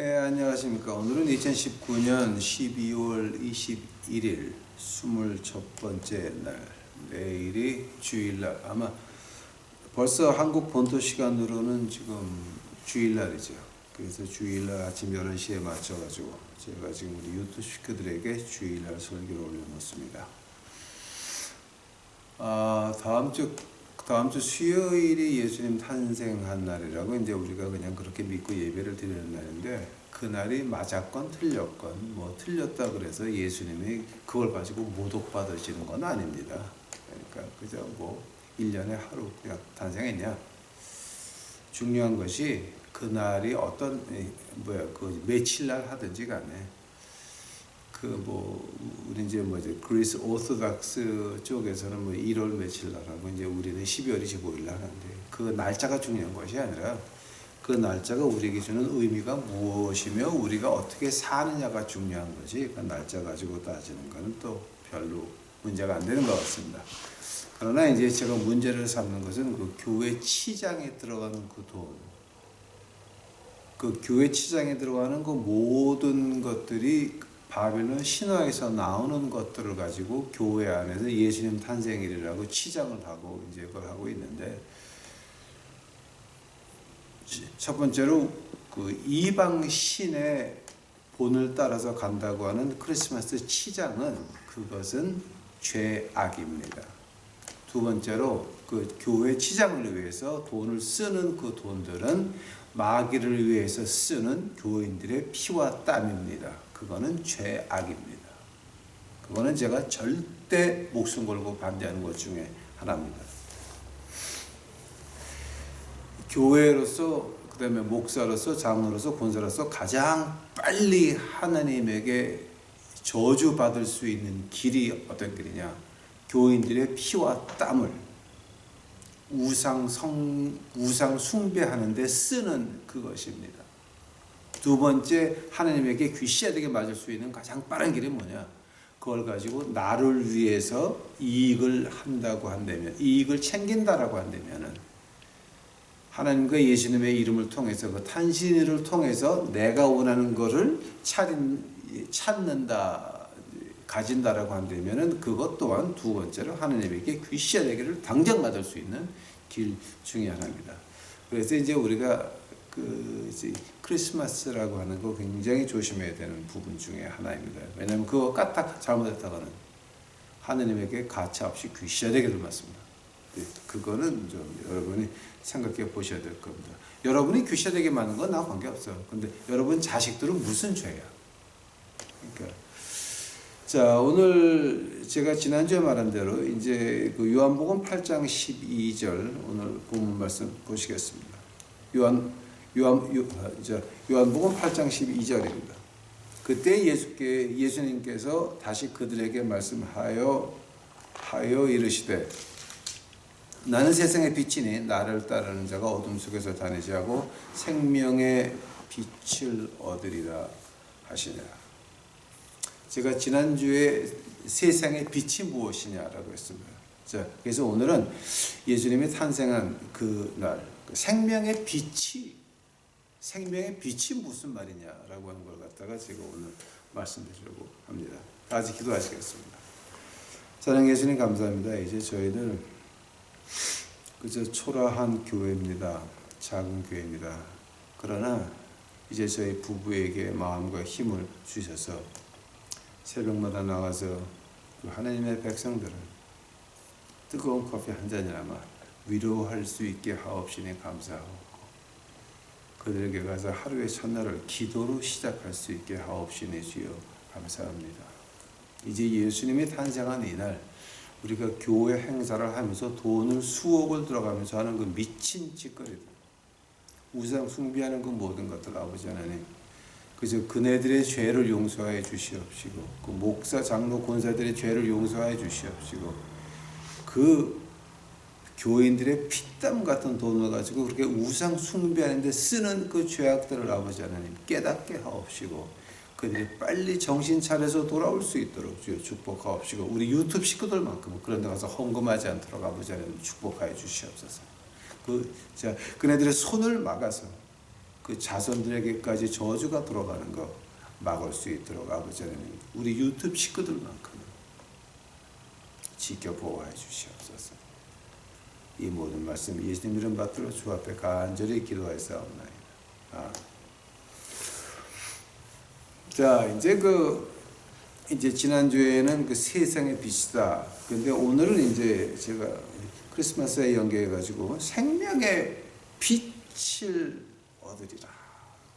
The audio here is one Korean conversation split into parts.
네, 안녕하십니까. 오늘은 2019년 12월 21일 21번째 날, 내일이 주일날. 아마 벌써 한국 본토 시간으로는 지금 주일날이죠. 그래서 주일날 아침 11시에 맞춰가지고 제가 지금 우리 유튜브 식구들에게 주일날 설교를 올려놓습니다. 다음 주 수요일이 예수님 탄생한 날이라고 이제 우리가 그냥 그렇게 믿고 예배를 드리는 날인데, 그날이 맞았건 틀렸건 뭐 틀렸다 그래서 예수님이 그걸 가지고 모독받으시는 건 아닙니다. 그러니까 그저 뭐 1년에 하루 그냥 탄생했냐. 중요한 것이 그날이 어떤 그 며칠날 하든지 간에 우리 이제 그리스 오르토독스 쪽에서는 1월 며칠 날 하고, 이제 우리는 12월 25일 날 하는데, 그 날짜가 중요한 것이 아니라 그 날짜가 우리에게 주는 의미가 무엇이며 우리가 어떻게 사느냐가 중요한 거지, 그 날짜 가지고 따지는 거는 또 별로 문제가 안 되는 것 같습니다. 그러나 이제 제가 문제를 삼는 것은 그 교회 치장에 들어가는 그 돈, 그 교회 치장에 들어가는 그 모든 것들이 바벨론 신화에서 나오는 것들을 가지고 교회 안에서 예수님 탄생일이라고 치장을 하고 이제 그걸 하고 있는데, 첫 번째로 그 이방 신의 본을 따라서 간다고 하는 크리스마스 치장은 그것은 죄악입니다. 두 번째로 그 교회 치장을 위해서 돈을 쓰는 그 돈들은 마귀를 위해서 쓰는 교인들의 피와 땀입니다. 그거는 죄악입니다. 그거는 제가 절대 목숨 걸고 반대하는 것 중에 하나입니다. 교회로서, 그 다음에 목사로서, 장로로서, 권사로서 가장 빨리 하나님에게 저주받을 수 있는 길이 어떤 길이냐? 교인들의 피와 땀을 우상 숭배하는 데 쓰는 그것입니다. 두 번째, 하나님에게 귀시되게 맞을 수 있는 가장 빠른 길이 뭐냐? 그걸 가지고 나를 위해서 이익을 한다고 한다면, 이익을 챙긴다라고 한다면은, 하나님과 예수님의 이름을 통해서, 그 탄신일을 통해서 내가 원하는 것을 찾는다, 가진다라고 한다면은, 그것 또한 두 번째로 하나님에게 귀시되기를 당장 받을 수 있는 길 중에 하나입니다. 그래서 이제 우리가 이제 크리스마스라고 하는 거 굉장히 조심해야 되는 부분 중에 하나입니다. 왜냐하면 그거 까딱 잘못했다가는 하나님에게 가차없이 귀시되기를 맞습니다. 그거는 좀 여러분이 생각해 보셔야 될 겁니다. 여러분이 귀시되게 맞는 건 나 관계없어요. 근데 여러분 자식들은 무슨 죄야? 그러니까 자, 오늘 제가 지난주에 말한 대로 이제 그 요한복음 8장 12절 오늘 본문 말씀 보시겠습니다. 요한복음 8장 12절입니다. 그때 예수님께서 다시 그들에게 말씀하여 이르시되, 나는 세상의 빛이니 나를 따르는 자가 어둠 속에서 다니지 않고 생명의 빛을 얻으리라 하시니라. 제가 지난주에 세상의 빛이 무엇이냐라고 했습니다. 자, 그래서 오늘은 예수님이 탄생한 그 날, 생명의 빛이 무슨 말이냐라고 하는 걸 갖다가 제가 오늘 말씀드리려고 합니다. 다 같이 기도하시겠습니다. 사랑하는 예수님, 감사합니다. 이제 저희는 그저 초라한 교회입니다. 작은 교회입니다. 그러나 이제 저희 부부에게 마음과 힘을 주셔서 새벽마다 나가서 하나님의 백성들을 뜨거운 커피 한 잔이나마 위로할 수 있게 하옵시니 감사하고, 그들에게 가서 하루의 첫날을 기도로 시작할 수 있게 하옵시니 주여 감사합니다. 이제 예수님이 탄생한 이날 우리가 교회 행사를 하면서 돈을 수억을 들어가면서 하는 그 미친 짓거리들, 우상 숭배하는 그 모든 것들, 아버지 하나님, 그저 그네들의 죄를 용서하여 주시옵시고, 그 목사, 장로, 권사들의 죄를 용서하여 주시옵시고, 그 교인들의 피땀 같은 돈을 가지고 그렇게 우상 숭배하는 데 쓰는 그 죄악들을 아버지 하나님 깨닫게 하옵시고, 그들이 빨리 정신 차려서 돌아올 수 있도록 주여 축복하옵시고, 우리 유튜브 식구들만큼은 그런 데 가서 헌금하지 않도록 아버지 하나님 축복하여 주시옵소서. 그네들의 손을 막아서 그 자손들에게까지 저주가 들어가는 거 막을 수 있도록 아버지 하나님 우리 유튜브 식구들만큼 지켜 보호해 주시옵소서. 이 모든 말씀 예수님 이름 받들어 주 앞에 간절히 기도하였사옵나이다. 자, 이제 지난주에는 그 세상의 빛이다. 근데 오늘은 이제 제가 크리스마스에 연계해 가지고 생명의 빛을 얻으리라.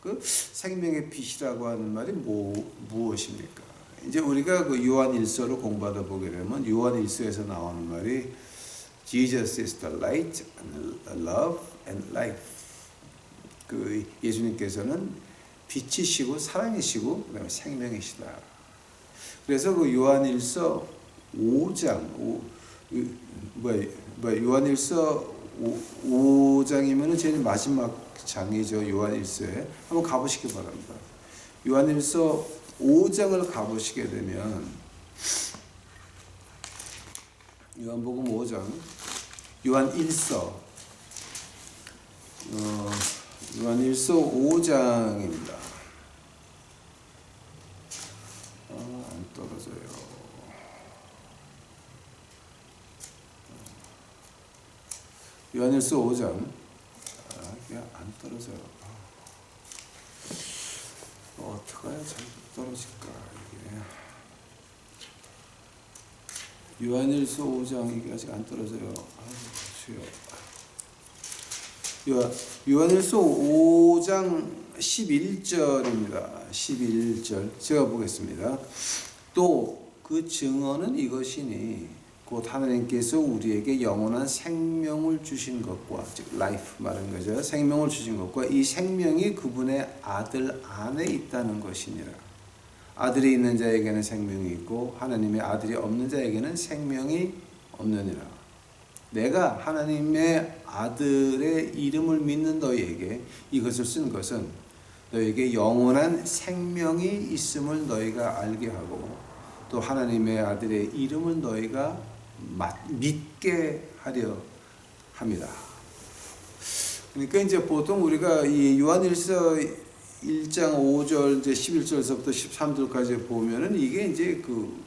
그 생명의 빛이라고 하는 말이 무엇입니까? 이제 우리가 그 요한일서를 공부하다 보게 되면 요한일서에서 나오는 말이 Jesus is the light and love and life. 그 예수님께서는 빛이시고 사랑이시고 그다음에 생명이시다. 그래서 그 요한일서 5장 요한일서 5장이면은 제일 마지막 장이죠. 요한일서에 한번 가보시기 바랍니다. 요한일서 5장을 가보시게 되면 요한복음 5장 요한일서 5장입니다. 안 떨어져요. 요한일서 5장 이게 안 떨어져요. 어떻게 해야 잘 떨어질까 이게. 요한일서 5장 이게 아직 안 떨어져요. 요한일서 5장 11절입니다. 11절 제가 보겠습니다. 또 그 증언은 이것이니 곧 하나님께서 우리에게 영원한 생명을 주신 것과 즉 life 말하는 거죠. 생명을 주신 것과 이 생명이 그분의 아들 안에 있다는 것이니라. 아들이 있는 자에게는 생명이 있고 하나님의 아들이 없는 자에게는 생명이 없느니라. 내가 하나님의 아들의 이름을 믿는 너희에게 이것을 쓴 것은 너희에게 영원한 생명이 있음을 너희가 알게 하고 또 하나님의 아들의 이름을 너희가 믿게 하려 합니다. 그러니까 이제 보통 우리가 이 요한일서 1장 5절 이제 11절서부터 13절까지 보면은 이게 이제 그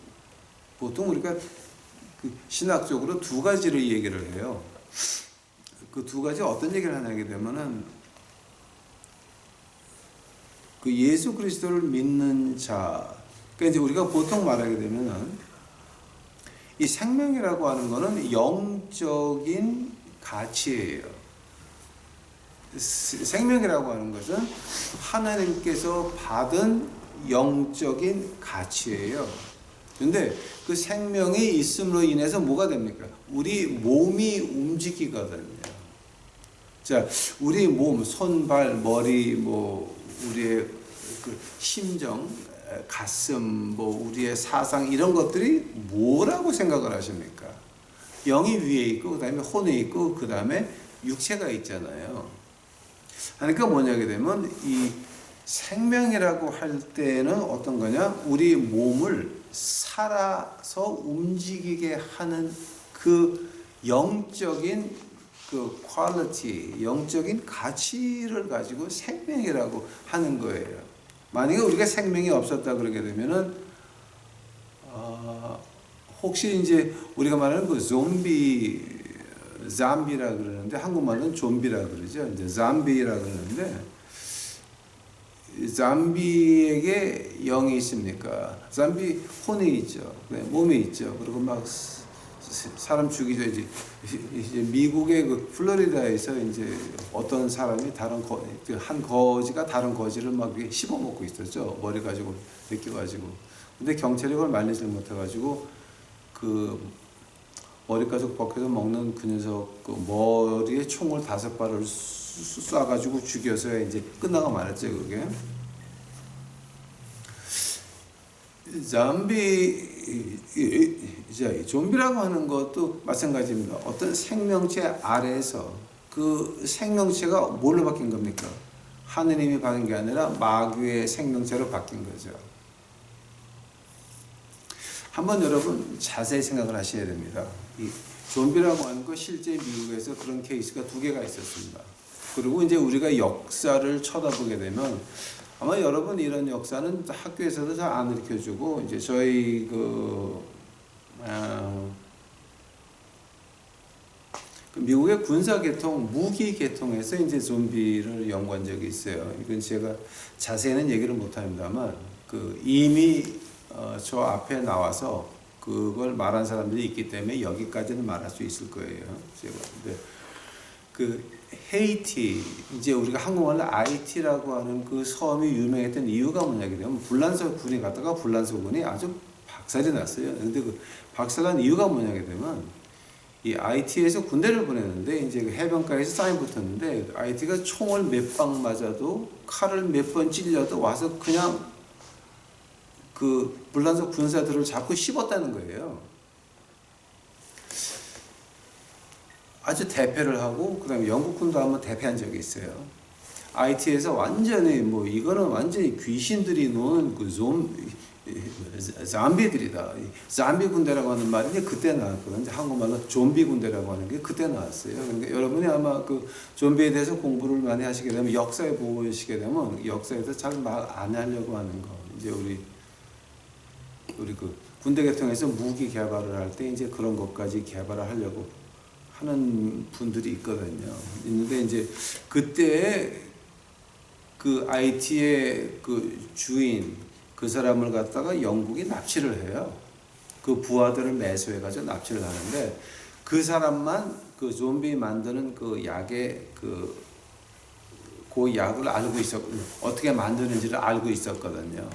보통 우리가 그 신학적으로 두 가지를 얘기를 해요. 그 두 가지 어떤 얘기를 하냐게 되면은 그 예수 그리스도를 믿는 자. 그러니까 이제 우리가 보통 말하게 되면은 이 생명이라고 하는 거는 영적인 가치예요. 생명이라고 하는 것은 하나님께서 받은 영적인 가치예요. 그런데 그 생명이 있음으로 인해서 뭐가 됩니까? 우리 몸이 움직이거든요. 자, 우리 몸, 손, 발, 머리, 우리의 그 심정, 가슴, 우리의 사상 이런 것들이 뭐라고 생각을 하십니까? 영이 위에 있고 그 다음에 혼이 있고 그 다음에 육체가 있잖아요. 그러니까 뭐냐게 되면 이 생명이라고 할 때는 어떤 거냐? 우리 몸을 살아서 움직이게 하는 그 영적인 그 퀄리티, 영적인 가치를 가지고 생명이라고 하는 거예요. 만약에 우리가 생명이 없었다 그러게 되면은 혹시 이제 우리가 말하는 그 잠비라 그러는데 한국말로는 좀비라 그러죠. 이제 잠비라 그러는데 잠비에게 영이 있습니까? 잠비 혼이 있죠. 몸이 있죠. 그리고 막 사람 죽이죠. 이제 미국의 그 플로리다에서 이제 어떤 사람이 한 거지가 다른 거지를 막 씹어먹고 있었죠. 머리 가지고 느껴가지고. 근데 경찰이 그걸 말리지 못해가지고 그 머리까지 벗겨서 먹는 그 녀석 그 머리에 총을 5발을 쏴가지고 죽여서 이제 끝나가 말았죠. 그게. 좀비라고 하는 것도 마찬가지입니다. 어떤 생명체 아래에서 그 생명체가 뭘로 바뀐 겁니까? 하느님이 바뀐 게 아니라 마귀의 생명체로 바뀐 거죠. 한번 여러분 자세히 생각을 하셔야 됩니다. 이 좀비라고 하는 거 실제 미국에서 그런 케이스가 2개가 있었습니다. 그리고 이제 우리가 역사를 쳐다보게 되면 아마 여러분 이런 역사는 학교에서도 잘 안 가르쳐주고 이제 저희 그 미국의 군사 계통, 무기 계통에서 이제 좀비를 연구한 적이 있어요. 이건 제가 자세히는 얘기를 못합니다만 그 이미 저 앞에 나와서 그걸 말한 사람들이 있기 때문에 여기까지는 말할 수 있을 거예요. 제가 근데 그 헤이티, 이제 우리가 한국말로 IT라고 하는 그 섬이 유명했던 이유가 뭐냐 그러면 불란서 군이 갔다가 불란서 군이 아주 박살이 났어요. 근데 그 박살난 이유가 뭐냐 그러면 이 IT에서 군대를 보냈는데 이제 그 해변가에서 싸움이 붙었는데 IT가 총을 몇 방 맞아도 칼을 몇 번 찔려도 와서 그냥 그 불란서 군사들을 잡고 씹었다는 거예요. 아주 대패를 하고 그다음에 영국군도 한번 대패한 적이 있어요. IT에서 완전히 뭐 이거는 완전히 귀신들이 노는 그 좀비들이다. 좀비 군대라고 하는 말이 이제 그때 나왔거든요. 한국말로 좀비 군대라고 하는 게 그때 나왔어요. 그러니까 여러분이 아마 그 좀비에 대해서 공부를 많이 하시게 되면 역사에 보시게 되면 역사에서 잘 말 안 하려고 하는 거. 이제 우리 그 군대 계통에서 무기 개발을 할 때 이제 그런 것까지 개발을 하려고 하는 분들이 있거든요. 있는데 이제 그때 그 IT의 그 주인 그 사람을 갖다가 영국이 납치를 해요. 그 부하들을 매수해가지고 납치를 하는데 그 사람만 그 좀비 만드는 그 약의 그 약을 알고 어떻게 만드는지를 알고 있었거든요.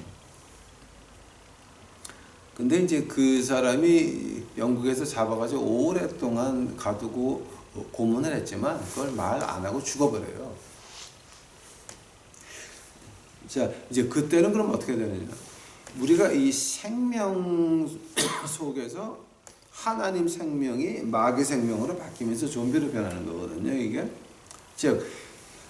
근데 이제 그 사람이 영국에서 잡아가지고 오랫동안 가두고 고문을 했지만 그걸 말 안 하고 죽어버려요. 자, 이제 그때는 그럼 어떻게 되느냐. 우리가 이 생명 속에서 하나님 생명이 마귀 생명으로 바뀌면서 좀비로 변하는 거거든요, 이게. 즉,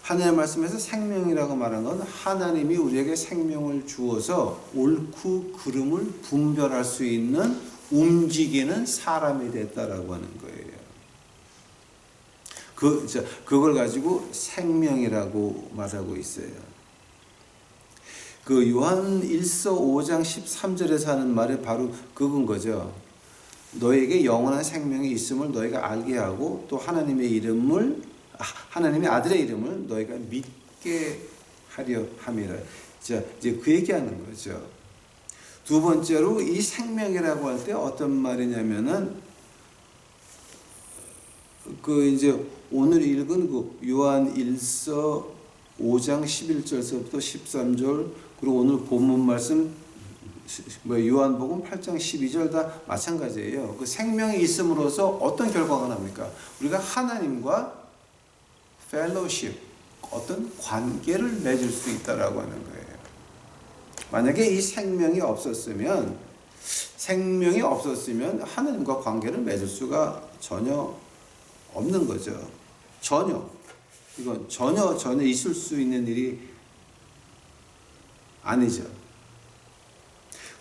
하나님의 말씀에서 생명이라고 말한 건 하나님이 우리에게 생명을 주어서 옳고 그름을 분별할 수 있는 움직이는 사람이 됐다라고 하는 거예요. 그걸 가지고 생명이라고 말하고 있어요. 그 요한 1서 5장 13절에서 하는 말이 바로 그건 거죠. 너에게 영원한 생명이 있음을 너희가 알게 하고 또 하나님의 아들의 이름을 너희가 믿게 하려 함이라. 자, 이제 그 얘기하는 거죠. 두 번째로 이 생명이라고 할 때 어떤 말이냐면은 그 이제 오늘 읽은 그 요한 1서 5장 11절서부터 13절 그리고 오늘 본문 말씀 요한복음 8장 12절 다 마찬가지예요. 그 생명이 있음으로써 어떤 결과가 납니까? 우리가 하나님과 펠로십, 어떤 관계를 맺을 수 있다라고 하는 거예요. 만약에 이 생명이 없었으면 하나님과 관계를 맺을 수가 전혀 없는 거죠. 이건 전혀 있을 수 있는 일이 아니죠.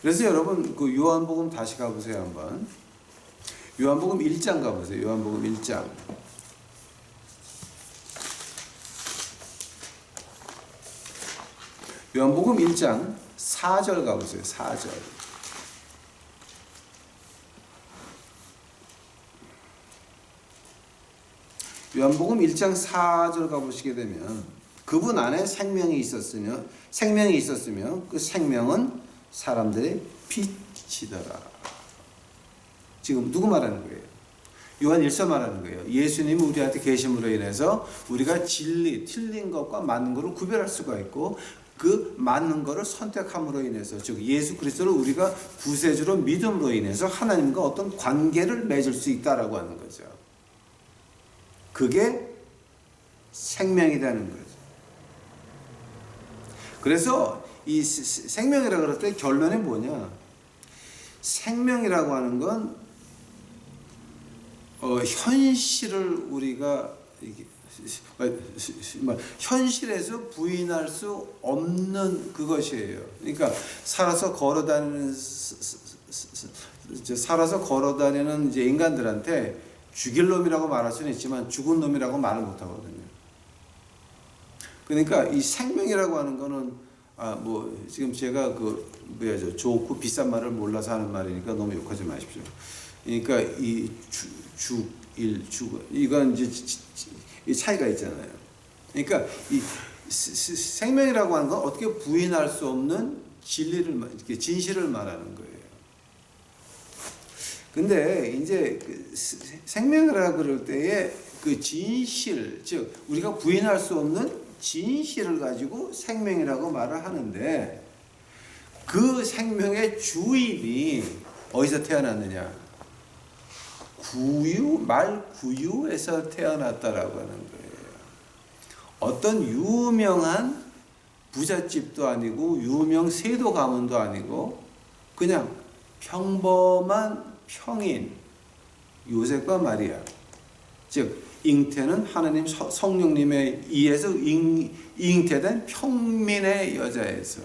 그래서 여러분 그 요한복음 다시 가보세요 한번. 요한복음 1장 가보세요. 요한복음 1장. 요한복음 1장 4절 가보세요. 4절. 요한복음 1장 4절 가보시게 되면 그분 안에 생명이 있었으며 그 생명은 사람들의 빛이더라. 지금 누구 말하는 거예요? 요한 1서 말하는 거예요. 예수님이 우리한테 계심으로 인해서 우리가 진리, 틀린 것과 맞는 것을 구별할 수가 있고 그 맞는 것을 선택함으로 인해서 즉 예수 그리스도를 우리가 구세주로 믿음으로 인해서 하나님과 어떤 관계를 맺을 수 있다라고 하는 거죠. 그게 생명이라는 거죠. 그래서 이 생명이라고 할 때 결론이 뭐냐? 생명이라고 하는 건 현실을 우리가 현실에서 부인할 수 없는 그것이에요. 그러니까 살아서 걸어다니는 이제 인간들한테 죽일 놈이라고 말할 수는 있지만 죽은 놈이라고 말을 못 하거든요. 그러니까 이 생명이라고 하는 거는 뭐 지금 제가 좋고 비싼 말을 몰라서 하는 말이니까 너무 욕하지 마십시오. 그러니까 이 이건 이제 이 차이가 있잖아요. 그러니까 이 생명이라고 하는 건 어떻게 부인할 수 없는 진실을 말하는 거예요. 근데 이제 생명이라 그럴 때에 그 진실, 즉 우리가 부인할 수 없는 진실을 가지고 생명이라고 말을 하는데, 그 생명의 주인이 어디서 태어났느냐? 말구유에서 태어났다라고 하는 거예요. 어떤 유명한 부잣집도 아니고 유명 세도 가문도 아니고 그냥 평범한 평인 요셉과 마리아, 즉 잉태는 하나님 성령님에 의해서 잉태된 평민의 여자에서,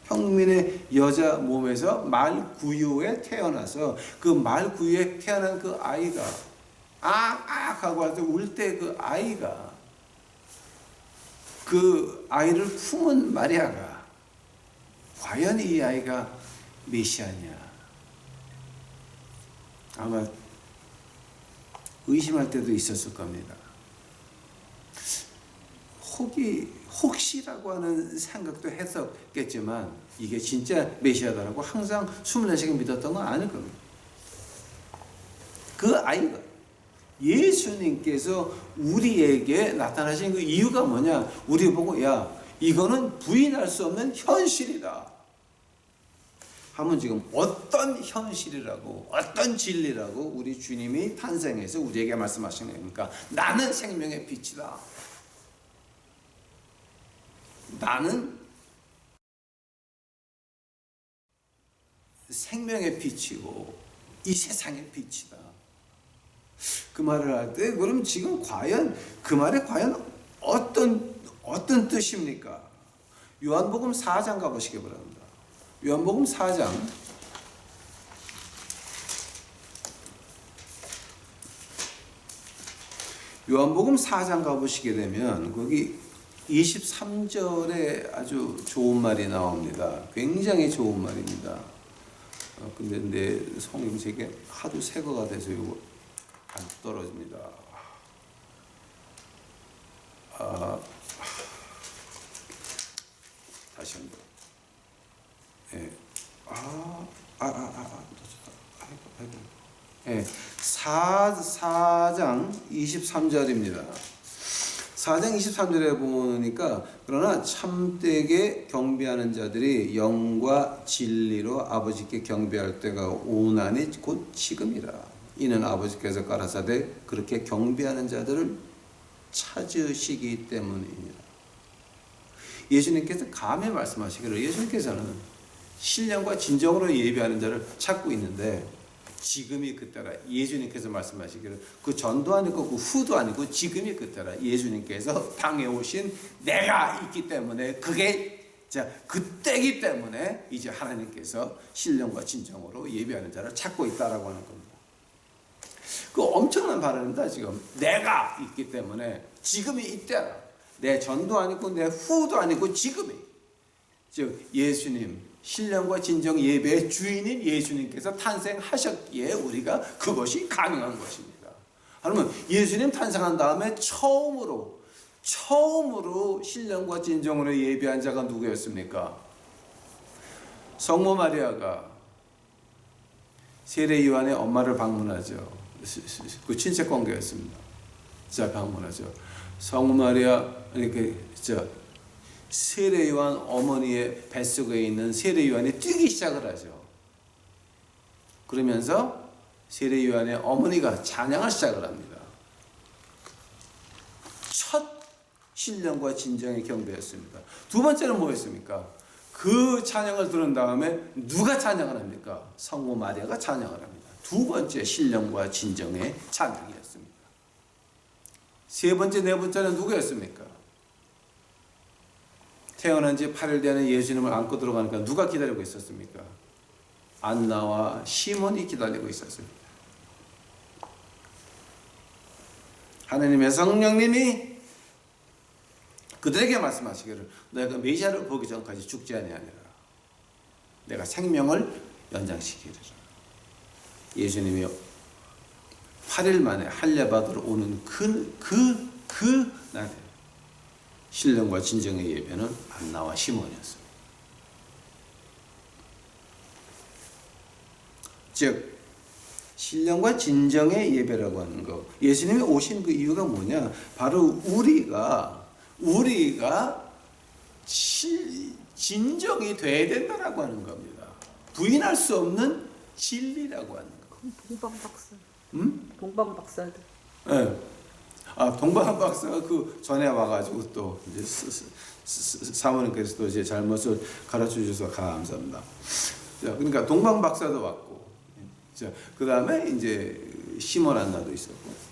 평민의 여자 몸에서 말구유에 태어나서 그 말구유에 태어난 그 아이가 하고 할 때 울 때 그 아이가, 그 아이를 품은 마리아가 과연 이 아이가 메시아냐? 아마 의심할 때도 있었을 겁니다. 혹시라고 하는 생각도 했었겠지만 이게 진짜 메시아다라고 항상 24시간 믿었던 건 아닐 겁니다. 그 아이가 예수님께서 우리에게 나타나신 그 이유가 뭐냐? 우리 보고 야, 이거는 부인할 수 없는 현실이다 하면 지금 어떤 현실이라고, 어떤 진리라고 우리 주님이 탄생해서 우리에게 말씀하시는 겁니까? 나는 생명의 빛이다. 나는 생명의 빛이고 이 세상의 빛이다. 그 말을 할 때 그럼 지금 과연 그 말에 과연 어떤 뜻입니까? 요한복음 4장 가보시기 바랍니다. 요한복음 4장 요한복음 4장 가보시게 되면 거기 23절에 아주 좋은 말이 나옵니다. 굉장히 좋은 말입니다. 근데 내 성경 제게 하도 새거가 돼서 이거 안 떨어집니다. 다시 한 번. 예. 예. 4장 23절입니다. 4장 23절에 보니까 그러나 참되게 경배하는 자들이 영과 진리로 아버지께 경배할 때가 오나니 곧 지금이라. 이는 아버지께서 가라사대 그렇게 경배하는 자들을 찾으시기 때문이니라. 예수님께서 감히 말씀하시기를 예수님께서는 신령과 진정으로 예배하는 자를 찾고 있는데 지금이 그때라. 예수님께서 말씀하시기를 그 전도 아니고 그 후도 아니고 지금이 그때라. 예수님께서 땅에 오신 내가 있기 때문에 그게 그때이기 때문에 이제 하나님께서 신령과 진정으로 예배하는 자를 찾고 있다라고 하는 겁니다. 그 엄청난 발언입니다. 지금 내가 있기 때문에 지금이 이때라. 내 전도 아니고 내 후도 아니고 지금이, 즉 예수님 신령과 진정 예배의 주인인 예수님께서 탄생하셨기에 우리가 그것이 가능한 것입니다. 그러면 예수님 탄생한 다음에 처음으로 신령과 진정으로 예배한 자가 누구였습니까? 성모 마리아가 세례 요한의 엄마를 방문하죠. 그 친척 관계였습니다. 자, 방문하죠. 성모 마리아, 세례 요한 어머니의 뱃속에 있는 세례 요한이 뛰기 시작을 하죠. 그러면서 세례 요한의 어머니가 찬양을 시작을 합니다. 첫 신령과 진정의 경배였습니다. 두 번째는 뭐였습니까? 그 찬양을 들은 다음에 누가 찬양을 합니까? 성모 마리아가 찬양을 합니다. 두 번째 신령과 진정의 찬양이었습니다. 세 번째, 네 번째는 누구였습니까? 태어난 지 8일 되는 예수님을 안고 들어가니까 누가 기다리고 있었습니까? 안나와 시몬이 기다리고 있었습니다. 하나님의 성령님이 그들에게 말씀하시기를 너희가 메시아를 보기 전까지 죽지 아니하니라. 내가 생명을 연장시키리라. 예수님이 8일 만에 할례 받으러 오는 그 날에 신령과 진정의 예배는 안나와 시몬이었습니다. 즉 신령과 진정의 예배라고 하는 거, 예수님이 오신 그 이유가 뭐냐? 바로 우리가 진정이 돼야 된다라고 하는 겁니다. 부인할 수 없는 진리라고 하는 거. 동방박사. 음? 동방박사들. 네. 아, 동방박사가 그 전에 와가지고 또 이제 사모님께서 또 이제 잘못을 가르쳐 주셔서 감사합니다. 자, 그러니까 동방박사도 왔고, 자, 그 다음에 이제 시몬 안나도 있었고,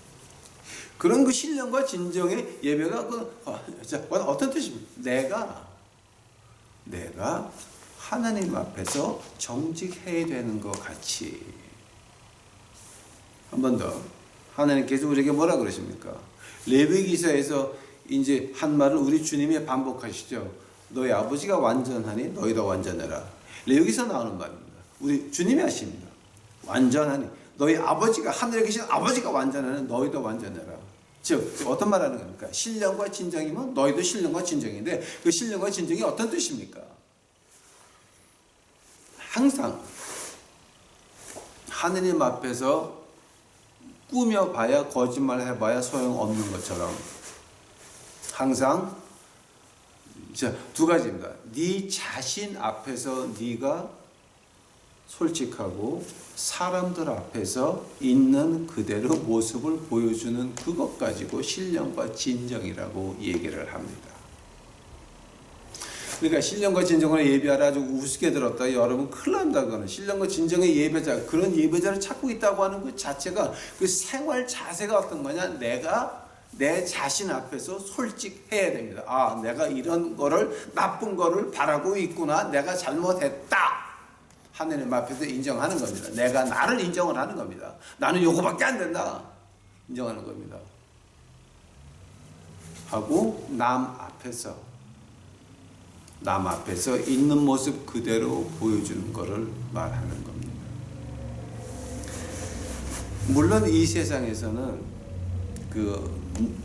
그런 그 신령과 진정의 예배가 자, 어떤 뜻입니까? 내가 하나님 앞에서 정직해야 되는 것 같이. 한 번 더. 하나님께서 우리에게 뭐라 그러십니까? 레위기서에서 이제 한 말을 우리 주님이 반복하시죠. 너희 아버지가 완전하니 너희도 완전해라. 레위기서 나오는 말입니다. 우리 주님이 하십니다. 완전하니 너희 아버지가 하늘에 계신 아버지가 완전하니 너희도 완전해라. 즉 어떤 말하는 겁니까? 신령과 진정이면 너희도 신령과 진정인데 그 신령과 진정이 어떤 뜻입니까? 항상 하느님 앞에서 꾸며봐야 거짓말 해봐야 소용없는 것처럼 항상 두 가지입니다. 네 자신 앞에서 네가 솔직하고 사람들 앞에서 있는 그대로 모습을 보여주는 그것 가지고 신령과 진정이라고 얘기를 합니다. 그러니까 신령과 진정을 예배하라 아주 우습게 들었다. 여러분 큰일 난다. 그거는 신령과 진정의 예배자, 그런 예배자를 찾고 있다고 하는 것 자체가 그 생활 자세가 어떤 거냐? 내가 내 자신 앞에서 솔직해야 됩니다. 아, 내가 이런 거를 나쁜 거를 바라고 있구나. 내가 잘못했다. 하느님 앞에서 인정하는 겁니다. 내가 나를 인정을 하는 겁니다. 나는 요거밖에 안 된다. 인정하는 겁니다. 하고 남 앞에서 있는 모습 그대로 보여주는 것을 말하는 겁니다. 물론 이 세상에서는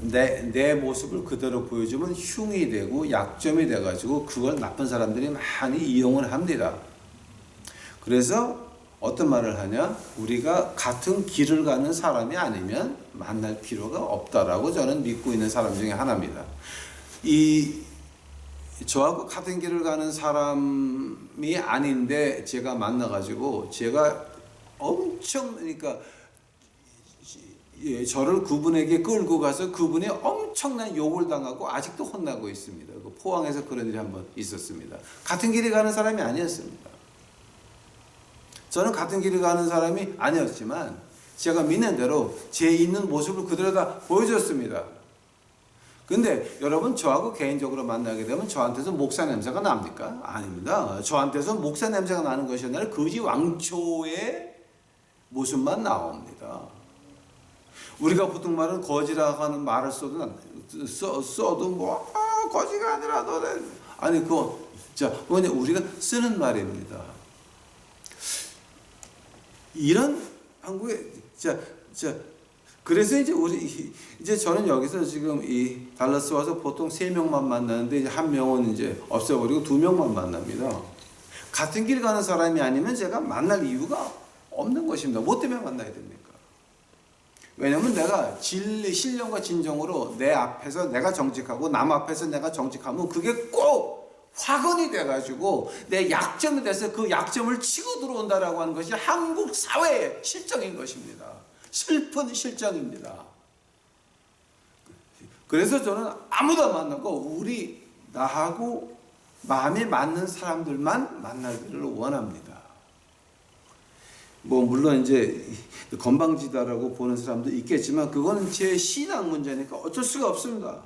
내 모습을 그대로 보여주면 흉이 되고 약점이 돼가지고 그걸 나쁜 사람들이 많이 이용을 합니다. 그래서 어떤 말을 하냐? 우리가 같은 길을 가는 사람이 아니면 만날 필요가 없다라고 저는 믿고 있는 사람 중에 하나입니다. 저하고 같은 길을 가는 사람이 아닌데 제가 만나가지고 제가 엄청 그러니까 저를 그분에게 끌고 가서 그분이 엄청난 욕을 당하고 아직도 혼나고 있습니다. 포항에서 그런 일이 한번 있었습니다. 같은 길을 가는 사람이 아니었습니다. 저는 같은 길을 가는 사람이 아니었지만 제가 믿는 대로 제 있는 모습을 그대로 다 보여줬습니다. 근데 여러분 저하고 개인적으로 만나게 되면 저한테서 목사 냄새가 납니까? 아닙니다. 저한테서 목사 냄새가 나는 것이 아니라 거지왕초의 모습만 나옵니다. 우리가 보통 말은 거지라고 하는 말을 써도 뭐 거지가 아니라 너는 아니 그거 우리가 쓰는 말입니다. 이런 한국에 그래서 이제 저는 여기서 지금 이 달라스 와서 보통 3명만 만나는데 이제 1명은 이제 없애버리고 2명만 만납니다. 같은 길 가는 사람이 아니면 제가 만날 이유가 없는 것입니다. 뭐 때문에 만나야 됩니까? 왜냐면 내가 신령과 진정으로 내 앞에서 내가 정직하고 남 앞에서 내가 정직하면 그게 꼭 화근이 돼가지고 내 약점이 돼서 그 약점을 치고 들어온다라고 하는 것이 한국 사회의 실정인 것입니다. 슬픈 실정입니다. 그래서 저는 아무도 안 만나고 나하고 마음에 맞는 사람들만 만나기를 원합니다. 뭐 물론 이제 건방지다라고 보는 사람도 있겠지만 그거는 제 신앙 문제니까 어쩔 수가 없습니다.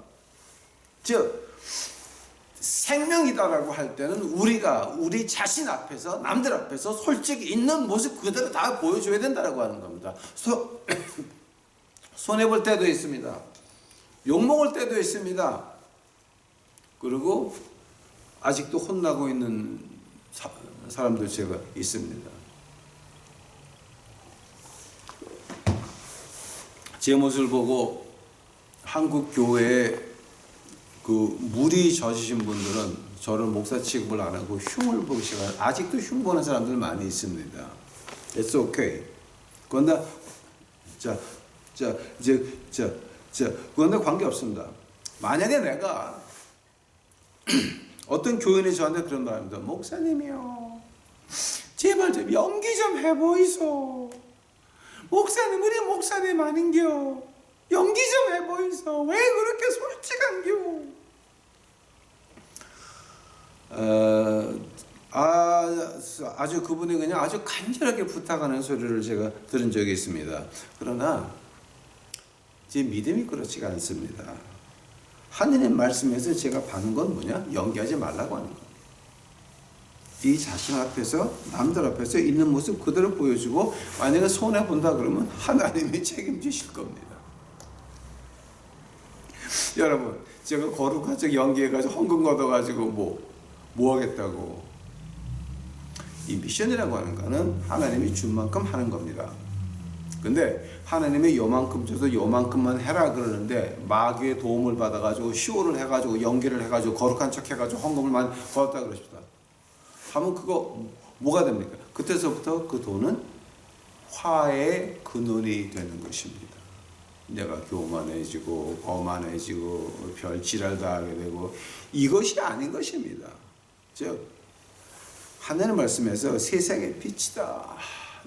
즉 생명이다라고 할 때는 우리 자신 앞에서 남들 앞에서 솔직히 있는 모습 그대로 다 보여줘야 된다라고 하는 겁니다. 손해볼 때도 있습니다. 욕먹을 때도 있습니다. 그리고 아직도 혼나고 있는 사람도 제가 있습니다. 제 모습을 보고 한국 교회에 그 물이 젖으신 분들은 저를 목사 취급을 안 하고 흉을 보기 시작하는, 아직도 흉 보는 사람들 많이 있습니다. It's okay. 그런데 그런데 관계 없습니다. 만약에 내가 어떤 교인이 저한테 그런 말입니다. 목사님이요, 제발 좀 연기 좀 해보이소. 목사님, 우리 목사님 아닌겨. 연기 좀 해보이소. 왜 그렇게 솔직한겨? 아주 그분이 그냥 아주 간절하게 부탁하는 소리를 제가 들은 적이 있습니다. 그러나 제 믿음이 그렇지가 않습니다. 하느님 말씀에서 제가 받는 건 뭐냐? 연기하지 말라고 하는 겁니다. 네 자신 앞에서, 남들 앞에서 있는 모습 그대로 보여주고, 만약에 손해본다 그러면 하나님이 책임지실 겁니다. 여러분, 제가 거룩하게 연기해가지고 헌금 걷어가지고 뭐 하겠다고. 이 미션이라고 하는 거는 하나님이 준 만큼 하는 겁니다. 근데 하나님이 요만큼 줘서 요만큼만 해라 그러는데, 마귀의 도움을 받아가지고 쇼를 해가지고 연기를 해가지고 거룩한 척 해가지고 헌금을 많이 걷었다 그러십니다. 하면 그거 뭐가 됩니까? 그때서부터 그 돈은 화의 근원이 되는 것입니다. 내가 교만해지고 거만해지고 별 지랄 다 하게 되고, 이것이 아닌 것입니다. 즉 하나님 말씀에서 세상의 빛이다,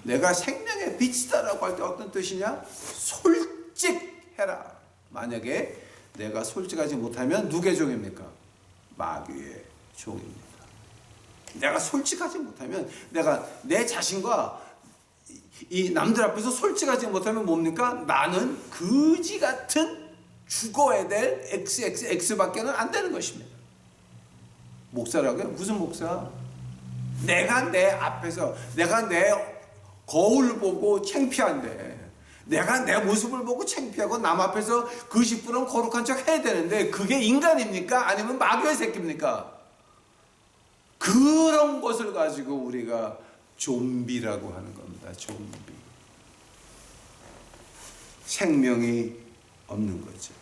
내가 생명의 빛이다라고 할 때 어떤 뜻이냐? 솔직해라. 만약에 내가 솔직하지 못하면 누구의 종입니까? 마귀의 종입니다. 내가 솔직하지 못하면, 내가 내 자신과 이 남들 앞에서 솔직하지 못하면 뭡니까? 나는 거지 같은 죽어야 될 XXX밖에는 안 되는 것입니다. 목사라고요? 무슨 목사? 내가 내 앞에서, 내가 내 거울 보고 창피한데, 내가 내 모습을 보고 창피하고 남 앞에서 거짓부렁 거룩한 척 해야 되는데, 그게 인간입니까? 아니면 마귀의 새끼입니까? 그런 것을 가지고 우리가 좀비라고 하는 겁니다. 좀비. 생명이 없는 거죠.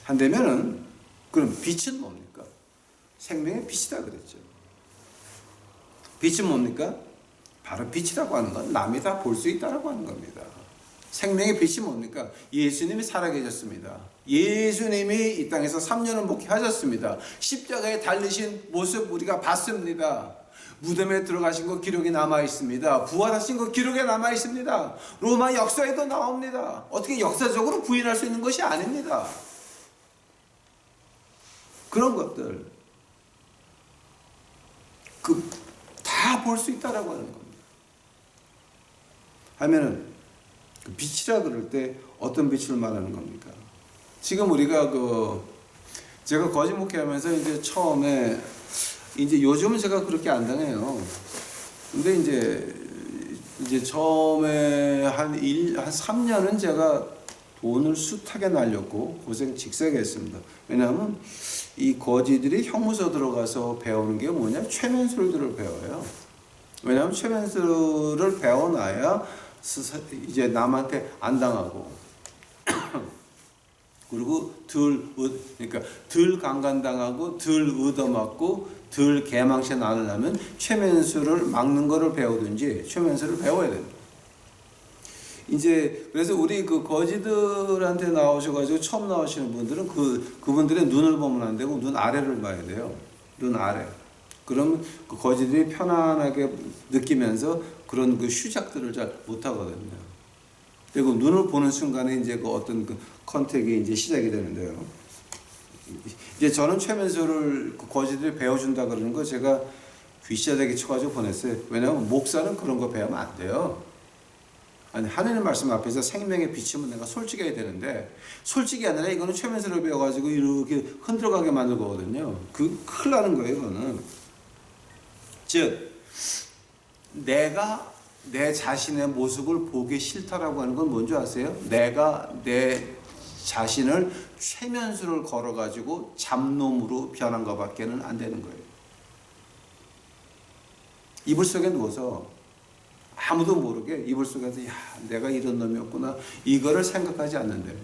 한다면은 그럼 빛은 뭡니까? 생명의 빛이다 그랬죠. 빛은 뭡니까? 바로 빛이라고 하는 건 남이 다 볼 수 있다라고 하는 겁니다. 생명의 빛이 뭡니까? 예수님이 살아계셨습니다. 예수님이 이 땅에서 3년을 목회하셨습니다. 십자가에 달리신 모습 우리가 봤습니다. 무덤에 들어가신 거 기록이 남아 있습니다. 부활하신 거 기록에 남아 있습니다. 로마 역사에도 나옵니다. 어떻게 역사적으로 부인할 수 있는 것이 아닙니다. 그런 것들 다 볼 수 있다라고 하는 겁니다. 하면은 그 빛이라 그럴 때 어떤 빛을 말하는 겁니까? 지금 우리가 제가 거짓 목회하면서 이제 처음에, 이제 요즘은 제가 그렇게 안 당해요. 근데 이제 처음에 한 3년은 제가 돈을 숱하게 날렸고 고생 직세게 했습니다. 왜냐하면 이 거지들이 형무소 들어가서 배우는 게 뭐냐? 최면술들을 배워요. 왜냐하면 최면술을 배워놔야 이제 남한테 안 당하고 그리고 그러니까 덜 강간당하고 덜 얻어맞고 덜 개망신 안 하려면 최면술을 막는 거를 배우든지 최면술을 배워야 됩니다. 이제 그래서 우리 그 거지들한테 나오셔가지고 처음 나오시는 분들은 그분들의 눈을 보면 안 되고 눈 아래를 봐야 돼요. 눈 아래. 그러면 그 거지들이 편안하게 느끼면서 그런 그 휴작들을 잘 못하거든요. 그리고 눈을 보는 순간에 이제 그 어떤 그 컨택이 이제 시작이 되는데요. 이제 저는 최면술을 그 거지들이 배워준다 그러는 거 제가 귀시하게 쳐가지고 보냈어요. 왜냐하면 목사는 그런 거 배우면 안 돼요. 아니, 하나님 말씀 앞에서 생명의 빛이면 내가 솔직해야 되는데, 솔직이 아니라 이거는 최면술을 배워가지고 이렇게 흔들어가게 만들 거거든요. 큰일 나는 거예요, 이거는. 즉, 내가 내 자신의 모습을 보기 싫다라고 하는 건 뭔지 아세요? 내가 내 자신을 최면수를 걸어가지고 잡놈으로 변한 것밖에는 안 되는 거예요. 이불 속에 누워서 아무도 모르게 이불 속에서 야 내가 이런 놈이었구나 이거를 생각하지 않는데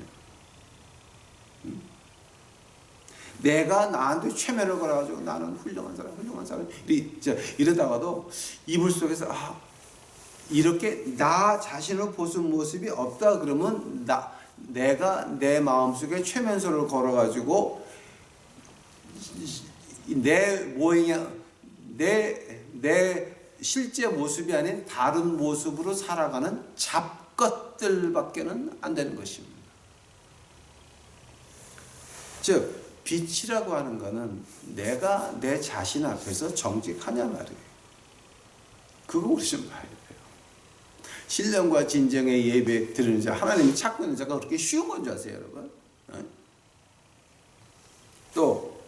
내가 나한테 최면을 걸어가지고 나는 훌륭한 사람 이러다가도 이불 속에서 이렇게 나 자신을 보는 모습이 없다 그러면 내가 내 마음속에 최면소를 걸어가지고 내 모양이 내 실제 모습이 아닌 다른 모습으로 살아가는 잡것들밖에는 안 되는 것입니다. 즉 빛이라고 하는 것은 내가 내 자신 앞에서 정직하냐 말이에요. 그거 우리 좀 봐야 돼요. 신령과 진정의 예배 드리는 자, 하나님이 찾고 있는 자가 그렇게 쉬운 건 줄 아세요, 여러분? 또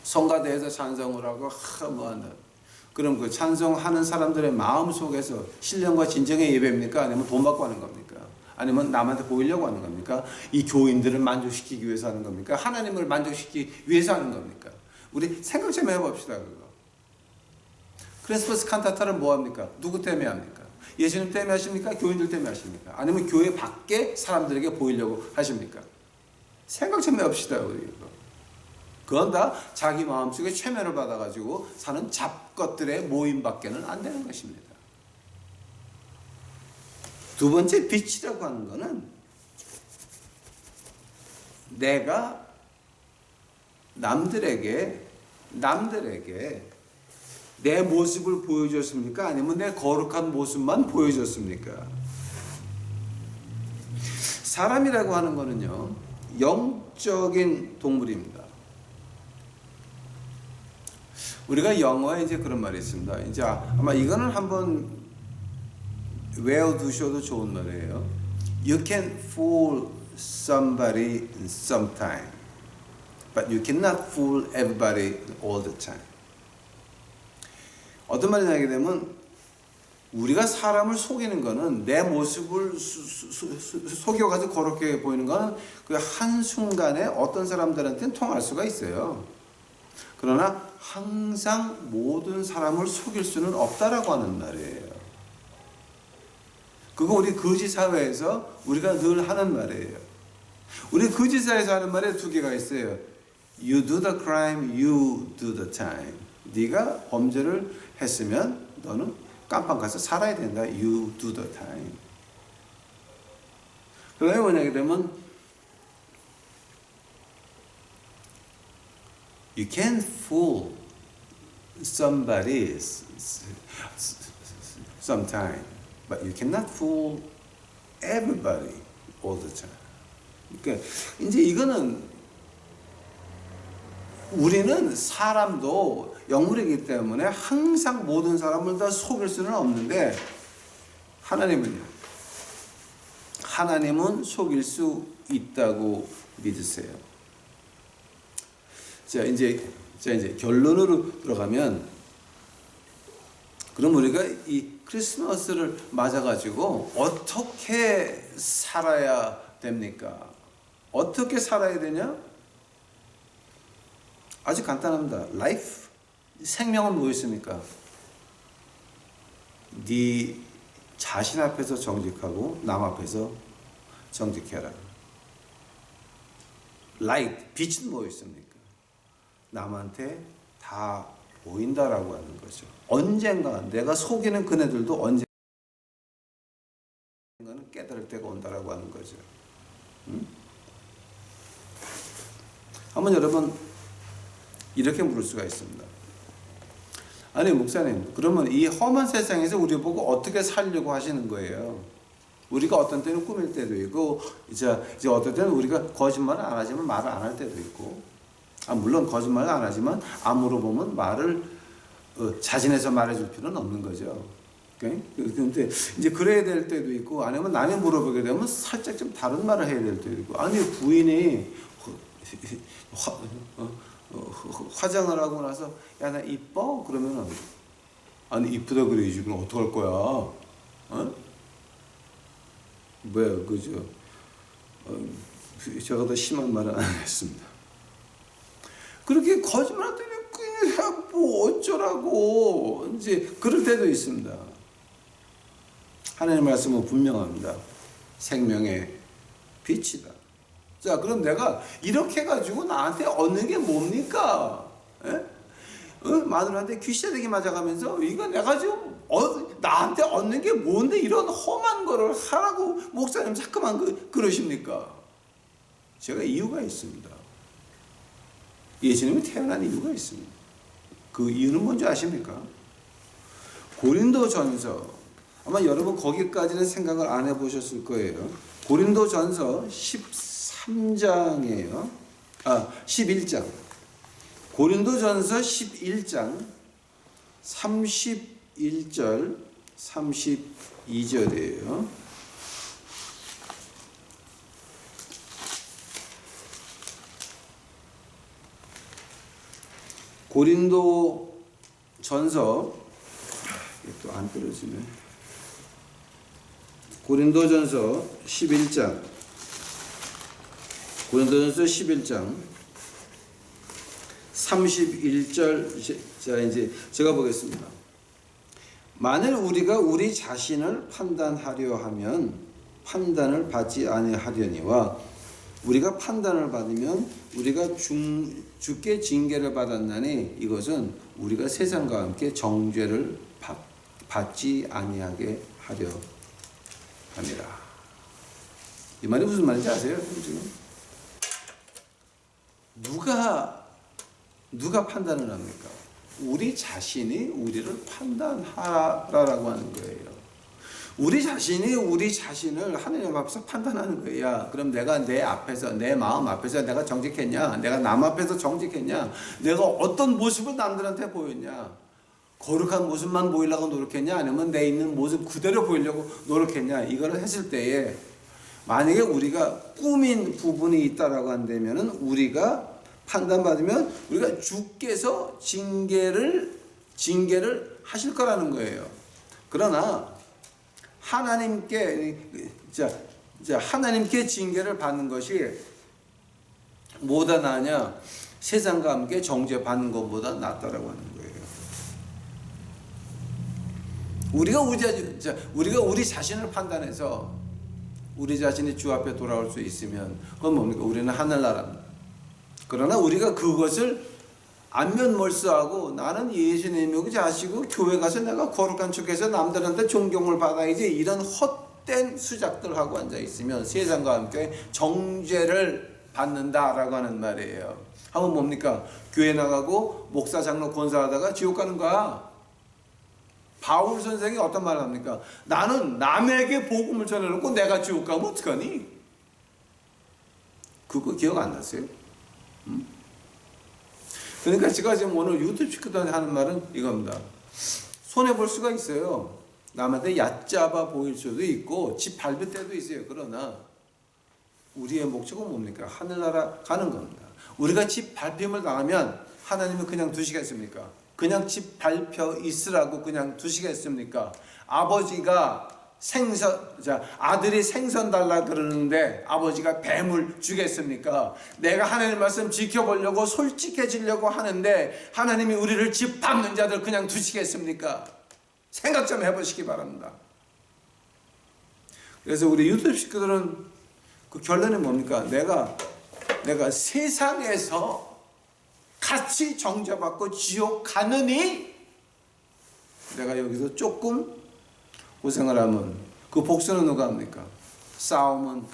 성가대에서 찬송을 하고 뭐한다. 그럼 그 찬송하는 사람들의 마음 속에서 신령과 진정의 예배입니까? 아니면 돈 받고 하는 겁니까? 아니면 남한테 보이려고 하는 겁니까? 이 교인들을 만족시키기 위해서 하는 겁니까? 하나님을 만족시키기 위해서 하는 겁니까? 우리 생각 좀 해봅시다. 그거. 크리스마스 칸타타를 뭐 합니까? 누구 때문에 합니까? 예수님 때문에 하십니까? 교인들 때문에 하십니까? 아니면 교회 밖에 사람들에게 보이려고 하십니까? 생각 좀 해봅시다. 우리. 그건 다 자기 마음속에 최면을 받아가지고 사는 잡것들의 모임밖에는 안 되는 것입니다. 두 번째 빛이라고 하는 것은 내가 남들에게 내 모습을 보여줬습니까? 아니면 내 거룩한 모습만 보여줬습니까? 사람이라고 하는 것은요, 영적인 동물입니다. 우리가 영어에 이제 그런 말이 있습니다. 이제 아마 이거는 한번 외워두셔도 좋은 말이에요. You can fool somebody sometime, but you cannot fool everybody all the time. 어떤 말이냐 하게 되면 우리가 사람을 속이는 거는 내 모습을 속여가지고 그렇게 보이는 거는 그 한순간에 어떤 사람들한테는 통할 수가 있어요. 그러나 항상 모든 사람을 속일 수는 없다라고 하는 말이에요. 그거 우리 거짓 사회에서 우리가 늘 하는 말이에요. 우리 거짓 사회에서 하는 말에 두 개가 있어요. You do the crime, you do the time. 네가 범죄를 했으면 너는 깜빵 가서 살아야 된다. You do the time. 그게 뭐냐게 되면 You can fool somebody sometime, but you cannot fool everybody all the time. 그러니까 이제 이거는 우리는 사람도 영물이기 때문에 항상 모든 사람을 다 속일 수는 없는데 하나님은요. 하나님은 속일 수 있다고 믿으세요. 자 이제 결론으로 들어가면 그럼 우리가 이 크리스마스를 맞아가지고 어떻게 살아야 됩니까? 어떻게 살아야 되냐? 아주 간단합니다. Life, 생명은 뭐 있습니까? 네 자신 앞에서 정직하고 남 앞에서 정직해라. Light, 빛은 뭐 있습니까? 남한테 다 보인다라고 하는 거죠. 언젠가 내가 속이는 그네들도 언젠가는 깨달을 때가 온다라고 하는 거죠. 한번 여러분 이렇게 물을 수가 있습니다. 아니 목사님, 그러면 이 험한 세상에서 우리 보고 어떻게 살려고 하시는 거예요? 우리가 어떤 때는 꾸밀 때도 있고 이제 어떤 때는 우리가 거짓말을 안 하지만 말을 안 할 때도 있고 물론 거짓말을 안 하지만 안 물어보면 말을 자진해서 말해줄 필요는 없는 거죠. 그런데 이제 그래야 될 때도 있고 아니면 남이 물어보게 되면 살짝 좀 다른 말을 해야 될 때도 있고 아니 부인이 화장을 하고 나서 야 나 이뻐? 그러면은 아니 이쁘다 그래야지 그럼 어떡할 거야? 뭐야 그죠? 제가 더 심한 말은 안 하겠습니다. 그렇게 거짓말하더니 그냥 뭐 어쩌라고 이제 그럴 때도 있습니다. 하나님의 말씀은 분명합니다. 생명의 빛이다. 자, 그럼 내가 이렇게 해가지고 나한테 얻는 게 뭡니까? 마누라한테 귀시되게 맞아가면서 이거 내가 지금 나한테 얻는 게 뭔데 이런 험한 거를 하라고 목사님 자꾸만 그러십니까? 제가 이유가 있습니다. 예수님이 태어난 이유가 있습니다. 그 이유는 뭔지 아십니까? 고린도전서, 아마 여러분 거기까지는 생각을 안 해보셨을 거예요. 고린도전서 13장이에요. 11장. 고린도전서 11장 31절 32절이에요. 고린도전서 또 안 떨어지네. 고린도전서 11장 고린도전서 11장 31절. 자, 이제 제가 보겠습니다. 만일 우리가 우리 자신을 판단하려 하면 판단을 받지 아니하려니와 우리가 판단을 받으면 우리가 주께 징계를 받았나니 이것은 우리가 세상과 함께 정죄를 받지 아니하게 하려 합니다. 이 말이 무슨 말인지 아세요? 지금 누가 판단을 합니까? 우리 자신이 우리를 판단하라라고 하는 거예요. 우리 자신이 우리 자신을 하느님 앞에서 판단하는 거야. 그럼 내가 내 앞에서, 내 마음 앞에서 내가 정직했냐? 내가 남 앞에서 정직했냐? 내가 어떤 모습을 남들한테 보였냐? 거룩한 모습만 보이려고 노력했냐? 아니면 내 있는 모습 그대로 보이려고 노력했냐? 이거를 했을 때에 만약에 우리가 꾸민 부분이 있다라고 한다면은 우리가 판단받으면 우리가 주께서 징계를 하실 거라는 거예요. 그러나 하나님께 징계를 받는 것이 뭐보다 나으냐? 세상과 함께 정죄받는 것보다 낫다라고 하는 거예요. 우리가 우리 자신을 판단해서 우리 자신이 주 앞에 돌아올 수 있으면 그건 뭡니까? 우리는 하늘나라입니다. 그러나 우리가 그것을 안면몰수하고 나는 예수님이 자시고 교회 가서 내가 거룩한 척해서 남들한테 존경을 받아야지 이런 헛된 수작들 하고 앉아 있으면 세상과 함께 정죄를 받는다라고 하는 말이에요. 하면 뭡니까? 교회 나가고 목사 장로 권사하다가 지옥 가는 거야. 바울 선생이 어떤 말을 합니까? 나는 남에게 복음을 전해놓고 내가 지옥 가면 어떡하니? 그거 기억 안 나세요? 그러니까 제가 지금 오늘 유튜브 시키다 하는 말은 이겁니다. 손해볼 수가 있어요. 남한테 얕잡아 보일 수도 있고 집 밟을 때도 있어요. 그러나 우리의 목적은 뭡니까? 하늘나라 가는 겁니다. 우리가 집 밟힘을 당하면 하나님은 그냥 두시겠습니까? 그냥 집 밟혀 있으라고 그냥 두시겠습니까? 아버지가 아들이 생선 달라 그러는데 아버지가 뱀을 주겠습니까? 내가 하나님 말씀 지켜보려고 솔직해지려고 하는데 하나님이 우리를 집 밟는 자들 그냥 두시겠습니까? 생각 좀 해보시기 바랍니다. 그래서 우리 유튜브 식구들은 그 결론이 뭡니까? 내가 세상에서 같이 정죄받고 지옥 가느니 내가 여기서 조금 고생을 하면 그 복수는 누가 합니까? 싸움은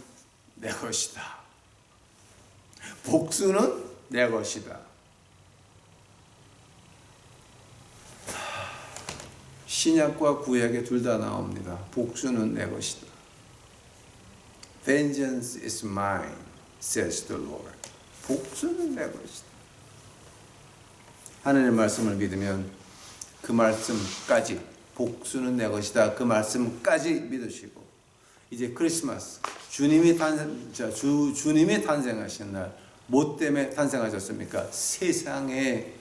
내 것이다. 복수는 내 것이다. 신약과 구약에 둘 다 나옵니다. 복수는 내 것이다. Vengeance is mine, says the Lord. 복수는 내 것이다. 하나님의 말씀을 믿으면 그 말씀까지 복수는 내 것이다. 그 말씀까지 믿으시고 이제 크리스마스 주님이 탄생하신 날 뭐 때문에 탄생하셨습니까? 세상에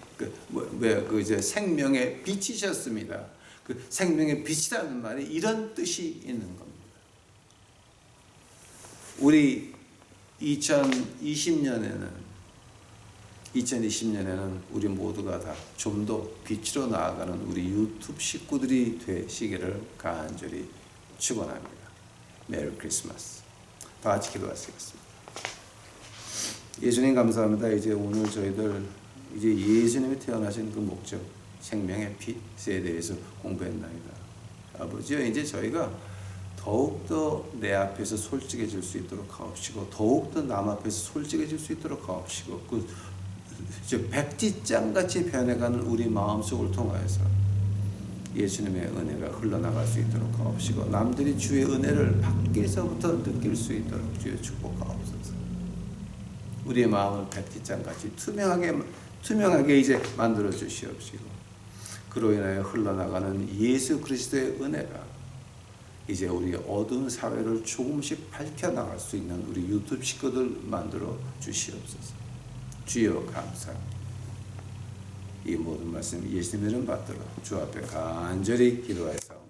이제 생명의 빛이셨습니다. 그 생명의 빛이라는 말이 이런 뜻이 있는 겁니다. 우리 2020년에는 우리 모두가 다 좀 더 빛으로 나아가는 우리 유튜브 식구들이 되시기를 간절히 축원합니다. 메리 크리스마스. 다 같이 기도하시겠습니다. 예수님 감사합니다. 이제 오늘 저희들 이제 예수님이 태어나신 그 목적, 생명의 빛에 대해서 공부했나이다. 아버지요, 이제 저희가 더욱더 내 앞에서 솔직해질 수 있도록 하옵시고, 더욱더 남 앞에서 솔직해질 수 있도록 하옵시고, 백지장같이 변해가는 우리 마음속을 통하여서 예수님의 은혜가 흘러나갈 수 있도록 하옵시고, 남들이 주의 은혜를 밖에서부터 느낄 수 있도록 주의 축복하옵소서. 우리의 마음을 백지장같이 투명하게 이제 만들어 주시옵시고, 그로 인하여 흘러나가는 예수 그리스도의 은혜가 이제 우리 어두운 사회를 조금씩 밝혀나갈 수 있는 우리 유튜브 식구들 만들어 주시옵소서. 주여 감사합니다. 이 모든 말씀 예수님의 이름 받들어 주 앞에 간절히 기도하였사옵나다.